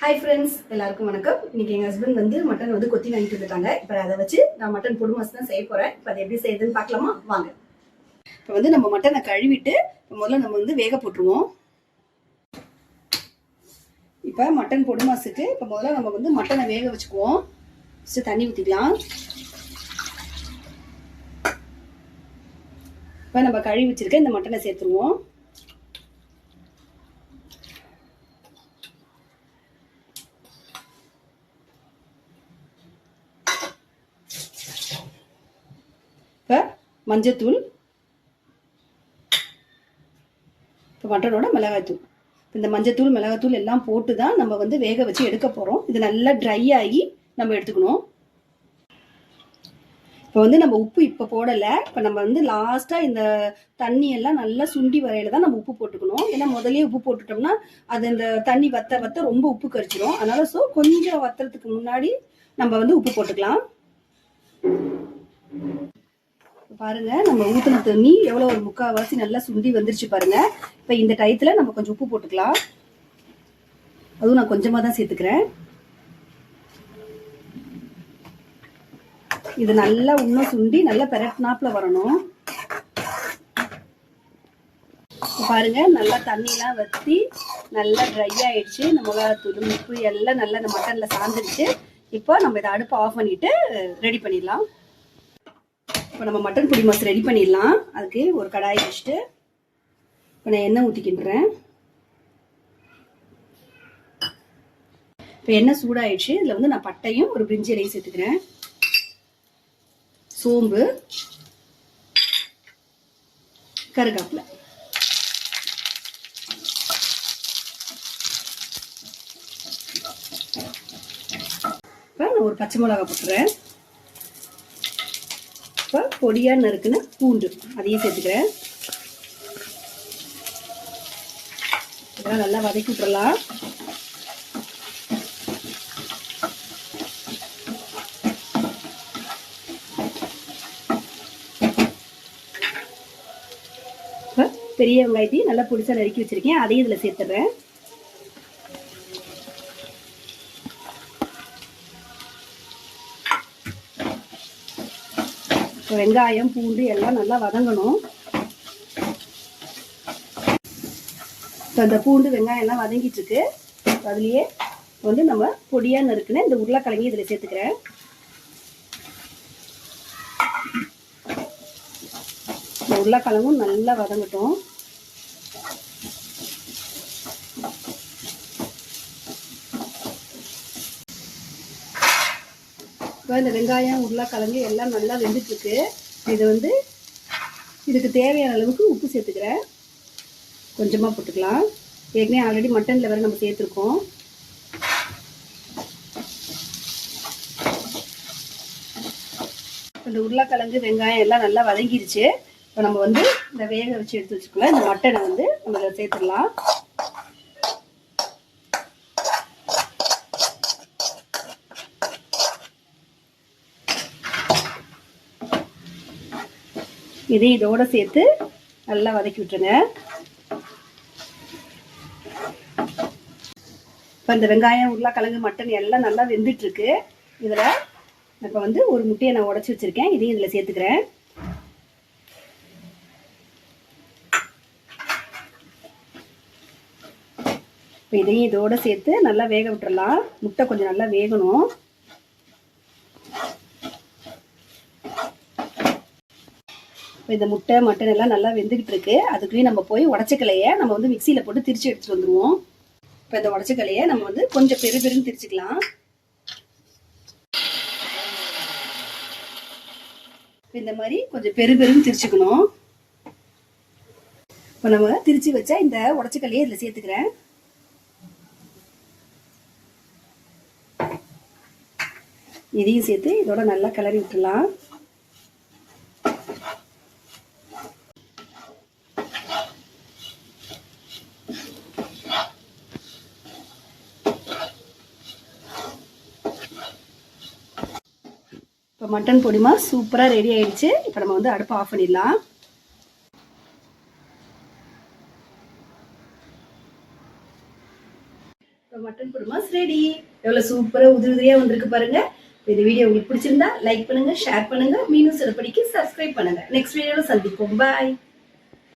Hi friends, எல்லாருக்கும் வணக்கம். இன்னைக்கு எங்கள் ஹஸ்பண்ட் வந்து மட்டன் வந்து கொத்தி வாங்கிட்டு வந்துட்டாங்க. இப்போ அதை வச்சு நான் மட்டன் பொடி மாஸ் தான் செய்ய போகிறேன். இப்போ அதை எப்படி செய்யுதுன்னு பார்க்கலாமா? வாங்க. இப்போ வந்து நம்ம மட்டனை கழுவிட்டு முதல்ல நம்ம வந்து வேக போட்டுருவோம். இப்போ மட்டன் பொடி மாசுக்கு இப்போ முதல்ல நம்ம வந்து மட்டனை வேக வச்சுக்குவோம். ஃபஸ்ட்டு தண்ணி ஊற்றிக்கலாம். இப்போ நம்ம கழுவி வச்சிருக்க இந்த மட்டனை சேர்த்துருவோம். இப்போ மஞ்சத்தூள், இப்போ மட்டனோட மிளகாய்த்தூள். இந்த மஞ்சத்தூள் மிளகாய்த்தூள் எல்லாம் போட்டு தான் நம்ம வந்து வேக வச்சு எடுக்க போகிறோம். இது நல்லா ட்ரை ஆகி நம்ம எடுத்துக்கணும். இப்போ வந்து நம்ம உப்பு இப்போ போடலை. இப்போ நம்ம வந்து லாஸ்ட்டாக இந்த தண்ணி எல்லாம் நல்லா சுண்டி வரையில தான் நம்ம உப்பு போட்டுக்கணும். ஏன்னா முதலே உப்பு போட்டுட்டோம்னா அது இந்த தண்ணி வத்த வத்த ரொம்ப உப்பு கரிச்சிடும். அதனால கொஞ்சம் வத்துறதுக்கு முன்னாடி நம்ம வந்து உப்பு போட்டுக்கலாம். பாருங்க, நம்ம ஊற்றின தண்ணி எவ்வளோ ஒரு முக்கால்வாசி நல்லா சுண்டி வந்துருச்சு பாருங்க. இப்போ இந்த டயத்துல நம்ம கொஞ்சம் உப்பு போட்டுக்கலாம். அதுவும் நான் கொஞ்சமாக தான் சேர்த்துக்கிறேன். இது நல்லா இன்னும் சுண்டி நல்லா பெரட்னாப்புல வரணும். பாருங்க, நல்லா தண்ணிலாம் வற்றி நல்லா ட்ரை ஆயிடுச்சு. இந்த மிளகாத்தூள் உப்பு எல்லாம் நல்லா இந்த மட்டன்ல சாந்துடுச்சு. இப்போ நம்ம இதை அடுப்பை ஆஃப் பண்ணிட்டு ரெடி பண்ணிடலாம். இப்போ நம்ம மட்டன் பொடி மாஸ் ரெடி பண்ணிடலாம். அதுக்கு ஒரு கடாய் வச்சுட்டு இப்போ நான் எண்ணெய் ஊற்றிக்கின்றேன். இப்போ எண்ணெய் சூடாயிடுச்சு. இதில் வந்து நான் பட்டையும் ஒரு பிரிஞ்சி இலையும் சேர்த்துக்கிறேன். சோம்பு, கருகாப்பிலை, இப்போ நான் ஒரு பச்சை மிளகாய் போட்டுறேன். இப்போ பொடியாக நறுக்குன்னு பூண்டு அதையும் சேர்த்துக்கிறேன். இதெல்லாம் நல்லா வதக்கி விட்டுறலாம். இப்போ பெரிய வெங்காயத்தையும் நல்லா பொடிசா நறுக்கி வச்சிருக்கேன். அதையும் இதில் சேர்த்துடுறேன். வெங்காயம் பூண்டு எல்லாம் நல்லா வதங்கணும். இப்போ இந்த பூண்டு வெங்காயம் எல்லாம் வதங்கிட்டு இருக்கு. அதுலேயே வந்து நம்ம பொடியா நறுக்குன்னு இந்த உருளைக்கிழங்கு இதில் சேர்த்துக்கிறேன். இந்த உருளைக்கிழங்கும் நல்லா வதங்கட்டும். இப்போ இந்த வெங்காயம் உருளைக்கிழங்கு எல்லாம் நல்லா வெந்துட்டு இருக்கு. இது வந்து இதுக்கு தேவையான அளவுக்கு உப்பு சேர்த்துக்கிறேன். கொஞ்சமாக போட்டுக்கலாம். ஏற்கனவே ஆல்ரெடி மட்டனில் வேறு நம்ம சேர்த்துருக்கோம். இந்த உருளைக்கிழங்கு வெங்காயம் எல்லாம் நல்லா வதங்கிடுச்சு. இப்போ நம்ம வந்து இந்த வேக வச்சு எடுத்து வச்சுக்கலாம். இந்த மட்டனை வந்து நம்ம இதில் சேர்த்துடலாம். இதை இதோட சேர்த்து நல்லா வதக்கி விட்டுருங்க. இப்போ இந்த வெங்காயம் உருளைக்கிழங்கு மட்டன் எல்லாம் நல்லா வெந்துட்டு இருக்கு. இதில் இப்போ வந்து ஒரு முட்டையை நான் உடச்சி வச்சிருக்கேன். இதையும் இதில் சேர்த்துக்கிறேன். இப்போ இதையும் இதோட சேர்த்து நல்லா வேக விட்டுறலாம். முட்டை கொஞ்சம் நல்லா வேகணும். இந்த முட்டை மட்டன் எல்லாம் நல்லா வெந்துகிட்டு இருக்கு. அதுக்குள்ளேயும் நம்ம போய் உடச்சக்கலையை நம்ம வந்து மிக்சியில் போட்டு திரிச்சு எடுத்துட்டு வந்துடுவோம். இப்போ இந்த உடச்சக்கலையை நம்ம வந்து கொஞ்சம் பெருன்னு திரிச்சுக்கலாம். இந்த மாதிரி கொஞ்சம் பெருன்னு திரிச்சுக்கணும். இப்போ நம்ம திரிச்சு வச்சா இந்த உடச்சக்கலையை இதில் சேர்த்துக்கிறேன். இதையும் சேர்த்து இதோட நல்லா கிளறி விட்டுலாம். இப்போ மட்டன் பொடி மாஸ் சூப்பராக ரெடி ஆயிடுச்சு. இப்போ நம்ம வந்து அடுப்பை ஆஃப் பண்ணிடலாம். இப்போ இப்போ மட்டன் குருமாஸ் ரெடி. எவ்வளோ சூப்பராக உதிரி உதிரியாக வந்திருக்கு பாருங்க. இந்த வீடியோ உங்களுக்கு பிடிச்சிருந்தா லைக் பண்ணுங்க, ஷேர் பண்ணுங்க, மீனும் சிறப்படிக்கு சப்ஸ்கிரைப் பண்ணுங்க. நெக்ஸ்ட் வீடியோவில் சந்திப்போம். பாய்.